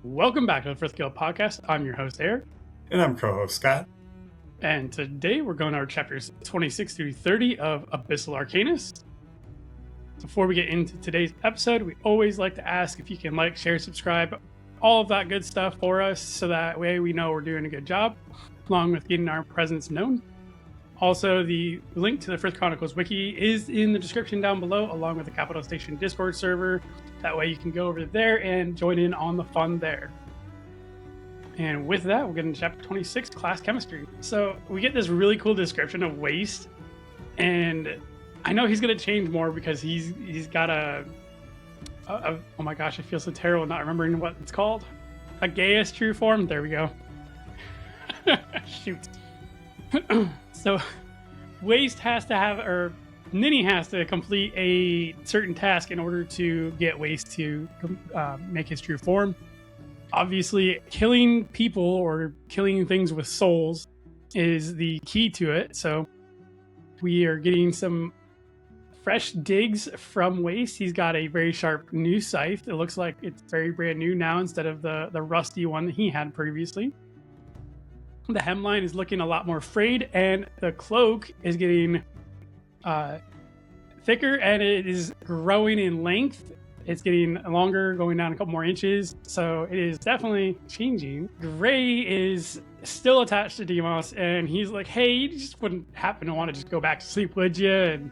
Welcome back to the First Guild Podcast. I'm your host, Eric. And I'm co-host Scott. And today we're going over chapters 26 through 30 of Abyssal Arcanus. Before we get into today's episode, we always like to ask if you can like, share, subscribe, all of that good stuff for us, so that way we know we're doing a good job, along with getting our presence known. Also, the link to the First Chronicles wiki is in the description down below, along with the Capital Station Discord server. That way you can go over there and join in on the fun there. And with that, we'll get into chapter 26, class chemistry. So we get this really cool description of waste, and I know he's going to change more because he's got a oh my gosh, I feel so terrible not remembering what it's called. A Gaius true form. There we go. Shoot. So waste has to have, or Ninny has to complete a certain task in order to get waste to make his true form. Obviously, killing people or killing things with souls is the key to it. So we are getting some fresh digs from waste. He's got a very sharp new scythe. It looks like it's very brand new now instead of the rusty one that he had previously. The hemline is looking a lot more frayed, and the cloak is getting thicker, and it is growing in length. It's getting longer, going down a couple more inches, so it is definitely changing. Gray is still attached to Deimos, and he's like, hey, you just wouldn't happen to want to just go back to sleep, would you? And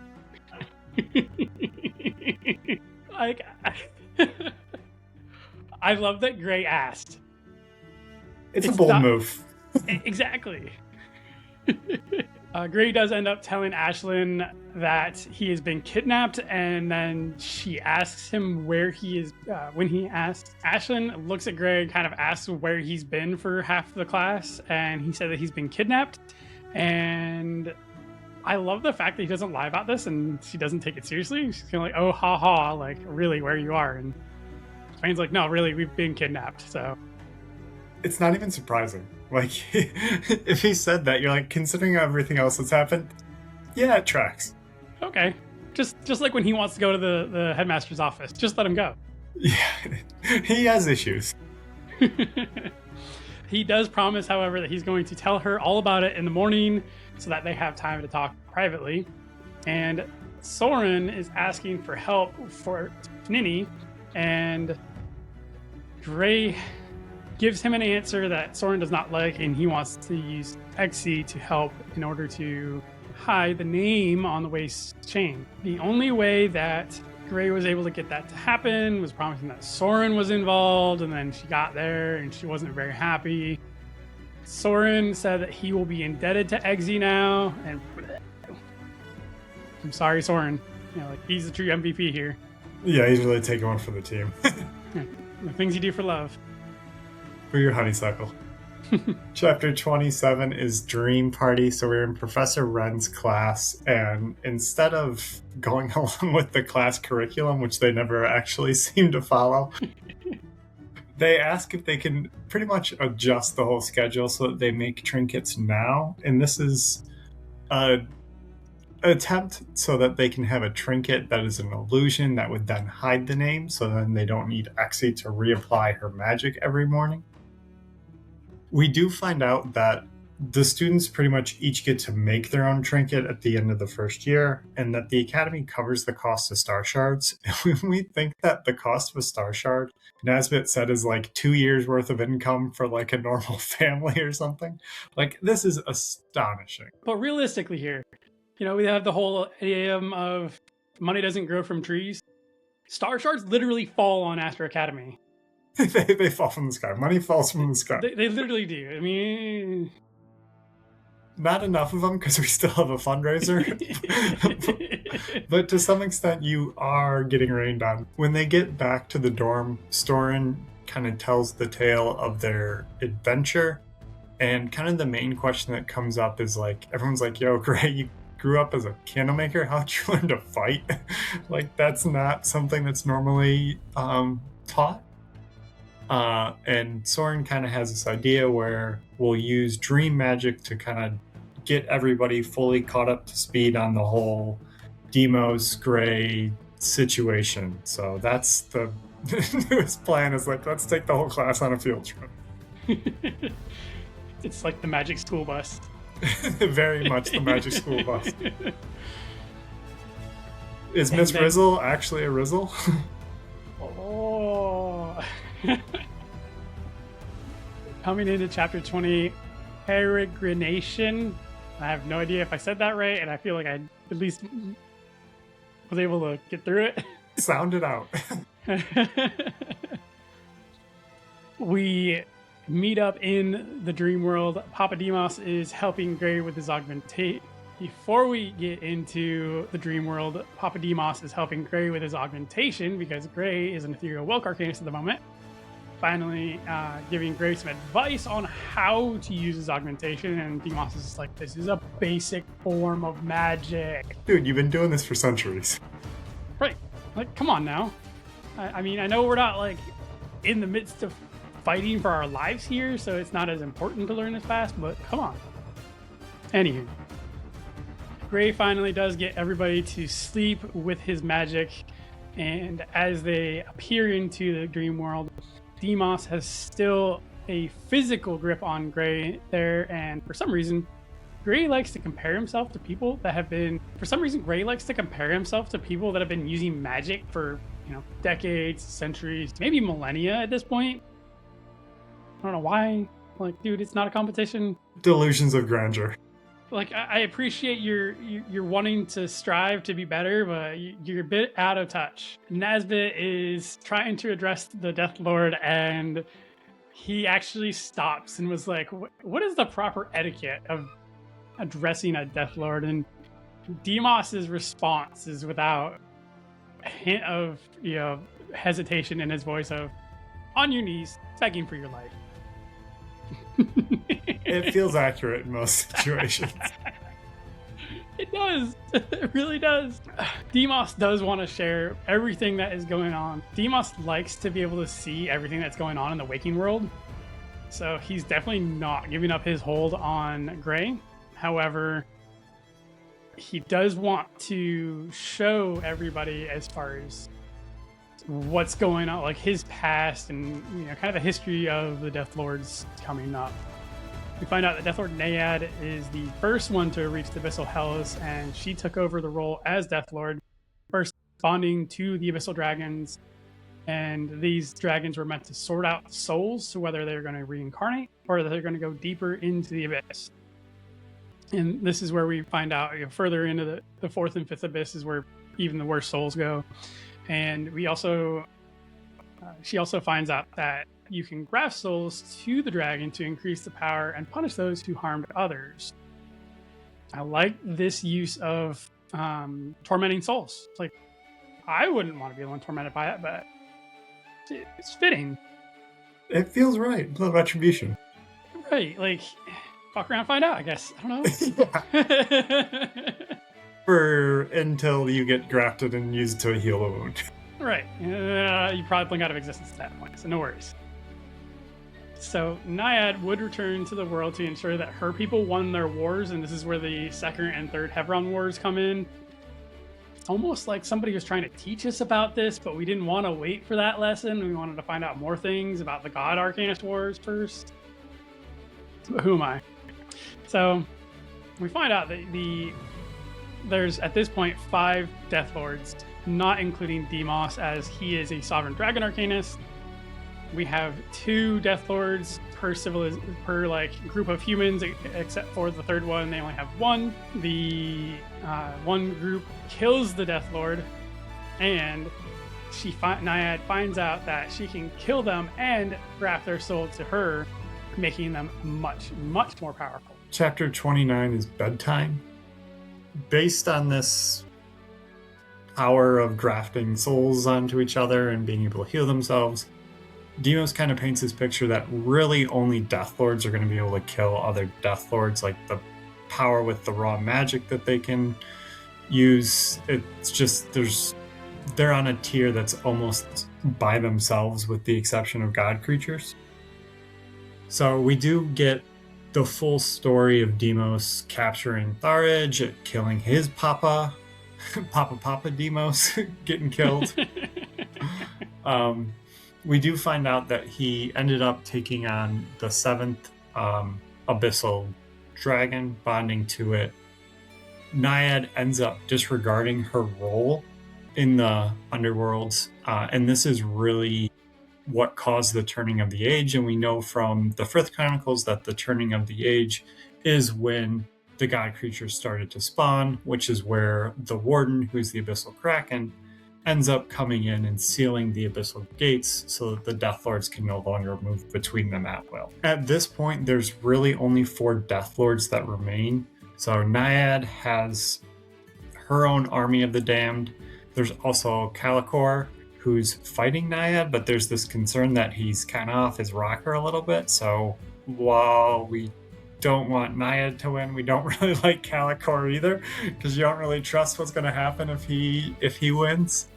like, I love that Gray asked. It's a bold move. Exactly. Gray does end up telling Ashlyn that he has been kidnapped, and then she asks him where he is. When he asks, Ashlyn looks at Gray, kind of asks where he's been for half the class, and he said that he's been kidnapped. And I love the fact that he doesn't lie about this, and she doesn't take it seriously. She's kind of like, oh, ha ha, like, really, where you are? And Twain's like, no, really, we've been kidnapped, so. It's not even surprising. Like, if he said that, you're like, considering everything else that's happened, yeah, it tracks. Okay. Just like when he wants to go to the headmaster's office. Just let him go. Yeah, he has issues. He does promise, however, that he's going to tell her all about it in the morning so that they have time to talk privately. And Sorin is asking for help for Ninny, and Gray gives him an answer that Sorin does not like, and he wants to use Xe to help in order to hide the name on the waist chain. The only way that Gray was able to get that to happen was promising that Sorin was involved, and then she got there and she wasn't very happy. Sorin said that he will be indebted to Xe now, and I'm sorry, Sorin. You know, like, he's the true MVP here. Yeah, he's really taking one for the team. The things you do for love. For your honeysuckle. Chapter 27 is Dream Party. So we're in Professor Wren's class, and instead of going along with the class curriculum, which they never actually seem to follow, they ask if they can pretty much adjust the whole schedule so that they make trinkets now. And this is an attempt so that they can have a trinket that is an illusion that would then hide the name, so then they don't need Xe to reapply her magic every morning. We do find out that the students pretty much each get to make their own trinket at the end of the first year, and that the Academy covers the cost of star shards. We think that the cost of a star shard, Nesbitt said, is like 2 years worth of income for like a normal family or something. Like, this is astonishing. But realistically here, you know, we have the whole idiom of money doesn't grow from trees. Star shards literally fall on Astro Academy. They fall from the sky. Money falls from the sky. They literally do. I mean, not enough of them because we still have a fundraiser. But to some extent, you are getting rained on. When they get back to the dorm, Sorin kind of tells the tale of their adventure. And kind of the main question that comes up is like, everyone's like, yo, Gray, you grew up as a candle maker. How'd you learn to fight? Like, that's not something that's normally taught. And Sorin kind of has this idea where we'll use dream magic to kind of get everybody fully caught up to speed on the whole Deimos Gray situation. So that's the His plan is like, let's take the whole class on a field trip. It's like the magic school bus. Very much the magic school bus. Is Miss Rizzle actually a Rizzle? Oh. Coming into chapter 20, peregrination. I have no idea if I said that right, and I feel like I at least was able to get through it. Sound it out. We meet up in the dream world. Papa Deimos is helping Gray with his augmentation. Before we get into the dream world, Papa Deimos is helping Gray with his augmentation because Gray is an ethereal Welk Arcanist at the moment. Finally giving Gray some advice on how to use his augmentation, and Deimos is just like, this is a basic form of magic. Dude, you've been doing this for centuries. Right. Like, come on now. I mean, I know we're not like in the midst of fighting for our lives here, so it's not as important to learn this fast, but come on. Anywho. Gray finally does get everybody to sleep with his magic, and as they appear into the dream world, Deimos has still a physical grip on Gray there, and for some reason, Gray likes to compare himself to people that have been... Gray likes to compare himself to people that have been using magic for, decades, centuries, maybe millennia at this point. I don't know why. Like, dude, it's not a competition. Delusions of grandeur. Like, I appreciate you're wanting to strive to be better, but you're a bit out of touch. Nazbit is trying to address the Death Lord, and he actually stops and was like, what is the proper etiquette of addressing a Death Lord? And Deimos' response is without a hint of hesitation in his voice of, on your knees, begging for your life. It feels accurate in most situations. It does. It really does. Deimos does want to share everything that is going on. Deimos likes to be able to see everything that's going on in the waking world. So he's definitely not giving up his hold on Gray. However, he does want to show everybody as far as what's going on, like his past and kind of the history of the Death Lords coming up. We find out that Death Lord Naiad is the first one to reach the Abyssal Hells, and she took over the role as Death Lord, first responding to the Abyssal Dragons. And these dragons were meant to sort out souls, so whether they're going to reincarnate or they're going to go deeper into the abyss. And this is where we find out further into the fourth and fifth abyss is where even the worst souls go. And we also, she also finds out that you can graft souls to the dragon to increase the power and punish those who harmed others. I like this use of tormenting souls. It's like, I wouldn't want to be the one tormented by it, but it's fitting. It feels right. The retribution. Right. Like, fuck around, find out, I guess. I don't know. Until you get grafted and used to heal a wound. Right. You probably blink out of existence at that point, so no worries. So Naiad would return to the world to ensure that her people won their wars, and this is where the second and third Hebron wars come in. It's almost like somebody was trying to teach us about this, but we didn't want to wait for that lesson. We wanted to find out more things about the God Arcanist Wars first. But who am I? So we find out that there's at this point 5 Death Lords, not including Deimos, as he is a Sovereign Dragon Arcanist. We have 2 Death Lords per group of humans, except for the third one. They only have 1. The one group kills the Death Lord, and Naiad finds out that she can kill them and graft their soul to her, making them much, much more powerful. Chapter 29 is bedtime. Based on this power of grafting souls onto each other and being able to heal themselves, Deimos kind of paints this picture that really only Death Lords are going to be able to kill other Death Lords. Like the power with the raw magic that they can use, it's just they're on a tier that's almost by themselves with the exception of god creatures. So we do get the full story of Deimos capturing Tharage, killing his Papa Deimos, getting killed. We do find out that he ended up taking on the 7th abyssal dragon, bonding to it. Naiad ends up disregarding her role in the underworlds, and this is really what caused the turning of the age. And we know from the Frith Chronicles that the turning of the age is when the god creatures started to spawn, which is where the warden, who's the abyssal kraken, ends up coming in and sealing the abyssal gates so that the Death Lords can no longer move between them at will. At this point, there's really only 4 Death Lords that remain. So Naiad has her own army of the damned. There's also Calicor, who's fighting Naiad, but there's this concern that he's kind of off his rocker a little bit. So while we don't want Naiad to win, we don't really like Calicor either, because you don't really trust what's going to happen if he wins.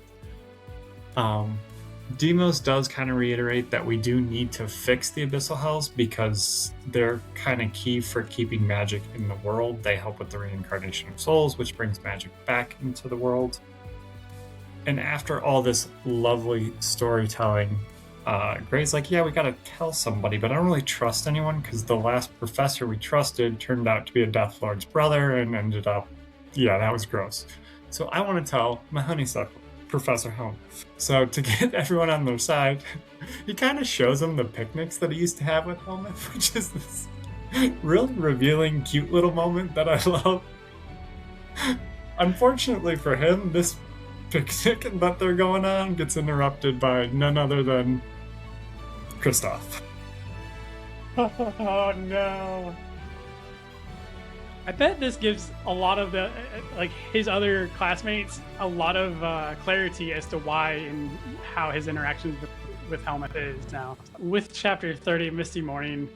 Deimos does kind of reiterate that we do need to fix the abyssal hells because they're kind of key for keeping magic in the world. They help with the reincarnation of souls, which brings magic back into the world. And after all this lovely storytelling, Gray's like, yeah, we gotta tell somebody, but I don't really trust anyone because the last professor we trusted turned out to be a Death Lord's brother and ended up, yeah, that was gross. So I want to tell my honeysuckle, Professor Helm. So to get everyone on their side, he kind of shows them the picnics that he used to have with Helmet, which is this really revealing, cute little moment that I love. Unfortunately for him, this picnic that they're going on gets interrupted by none other than Kristoff. Oh no. I bet this gives a lot of the, like, his other classmates a lot of clarity as to why and how his interactions with Helmet is now. With Chapter 30, Misty Morning,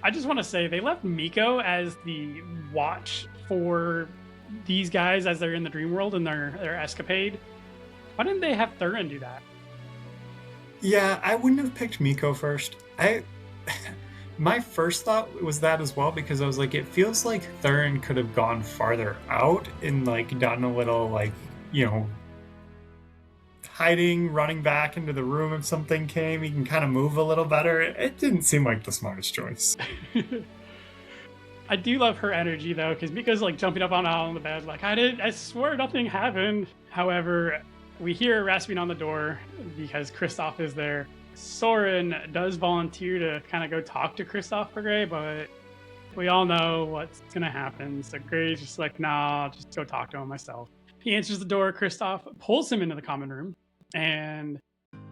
I just want to say they left Miko as the watch for these guys as they're in the dream world and their escapade. Why didn't they have Thurin do that? Yeah, I wouldn't have picked Miko first. My first thought was that as well, because I was like, it feels like Thurin could have gone farther out and like done a little, like, you know, hiding, running back into the room if something came. He can kind of move a little better. It didn't seem like the smartest choice. I do love her energy though, because Miko's like jumping up on the bed, like, I swear nothing happened. However, we hear rasping on the door because Kristoff is there. Sorin does volunteer to kind of go talk to Kristoff for Gray, but we all know what's gonna happen. So Gray's just like, nah, I'll just go talk to him myself. He answers the door. Kristoff pulls him into the common room, and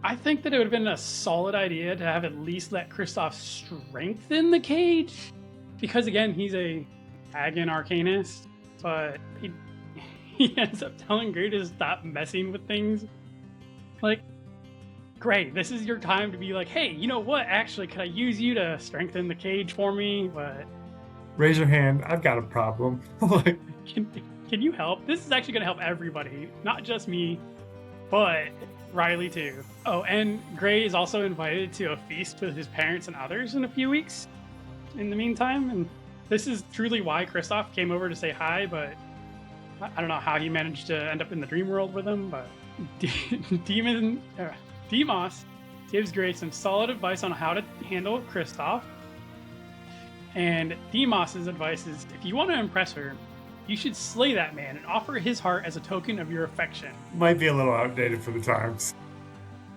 I think that it would have been a solid idea to have at least let Kristoff strengthen the cage, because again, he's a Hagen Arcanist, but he ends up telling Gray to stop messing with things. Like, Gray, this is your time to be like, hey, you know what? Actually, could I use you to strengthen the cage for me? But raise your hand. I've got a problem. Like, can you help? This is actually going to help everybody, not just me, but Riley too. Oh, and Gray is also invited to a feast with his parents and others in a few weeks in the meantime. And this is truly why Kristoff came over to say hi, but I don't know how he managed to end up in the dream world with him, but Deimos gives Gray some solid advice on how to handle Kristoff. And Deimos' advice is, if you want to impress her, you should slay that man and offer his heart as a token of your affection. Might be a little outdated for the times.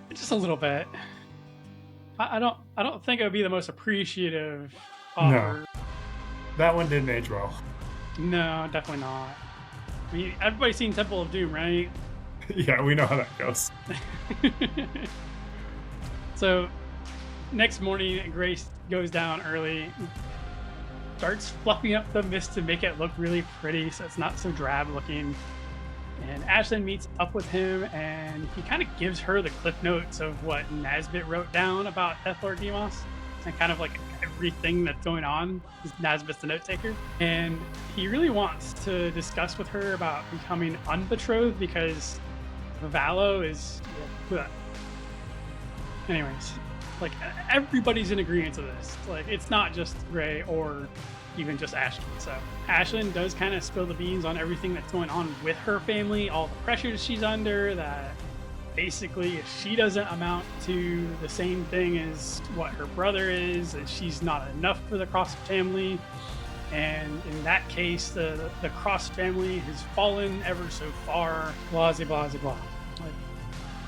Just a little bit. I don't think it would be the most appreciative offer. No. That one didn't age well. No, definitely not. I mean, everybody's seen Temple of Doom, right? Yeah, we know how that goes. So, next morning, Grace goes down early, starts fluffing up the mist to make it look really pretty so it's not so drab looking. And Ashlyn meets up with him, and he kind of gives her the cliff notes of what Nazbit wrote down about Death Lord Deimos, and kind of like everything that's going on. Nazbit's the note taker, and he really wants to discuss with her about becoming unbetrothed because Valo is. Anyways, like, everybody's in agreement to this. Like, it's not just Gray or even just Ashlyn. So Ashlyn does kind of spill the beans on everything that's going on with her family, all the pressures she's under, that basically if she doesn't amount to the same thing as what her brother is, and she's not enough for the Cross family. And in that case, the Cross family has fallen ever so far. Blah, blah, blah, blah. Like,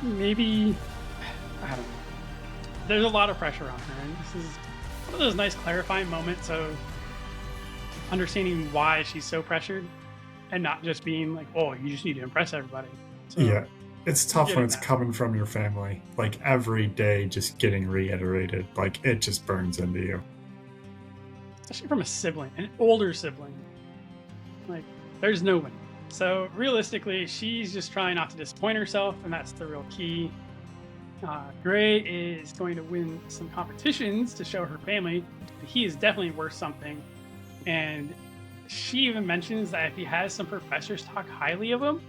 maybe, I don't know. There's a lot of pressure on her, and this is one of those nice clarifying moments of understanding why she's so pressured, and not just being like, oh, you just need to impress everybody. So, yeah, it's tough when it's coming from your family. Like every day just getting reiterated. Like it just burns into you. Especially from a sibling, an older sibling. Like, there's no win. So realistically, she's just trying not to disappoint herself, and that's the real key. Gray is going to win some competitions to show her family that he is definitely worth something. And she even mentions that if he has some professors talk highly of him,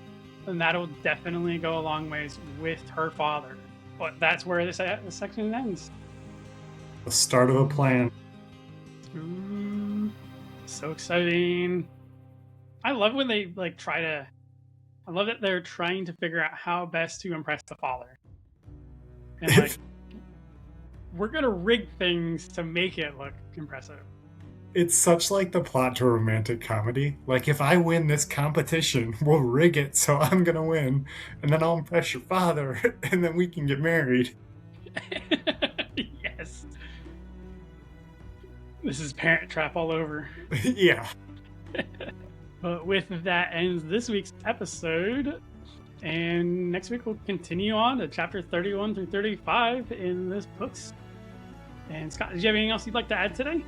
then that'll definitely go a long ways with her father. But that's where this section ends. The start of a plan. Ooh, so exciting. I love when they I love that they're trying to figure out how best to impress the father. And like, we're gonna rig things to make it look impressive. It's such like the plot to a romantic comedy. Like, if I win this competition, we'll rig it so I'm gonna win, and then I'll impress your father, and then we can get married. Yes. This is Parent Trap all over. Yeah. But with that ends this week's episode. And next week we'll continue on to chapter 31 through 35 in this books. And Scott, did you have anything else you'd like to add today?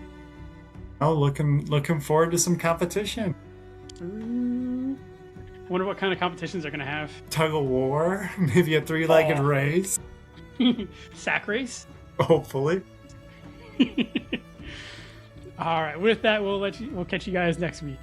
Oh, looking forward to some competition. I wonder what kind of competitions they're going to have. Tug of war, maybe a three-legged race. Sack race? Hopefully. All right, with that, we'll catch you guys next week.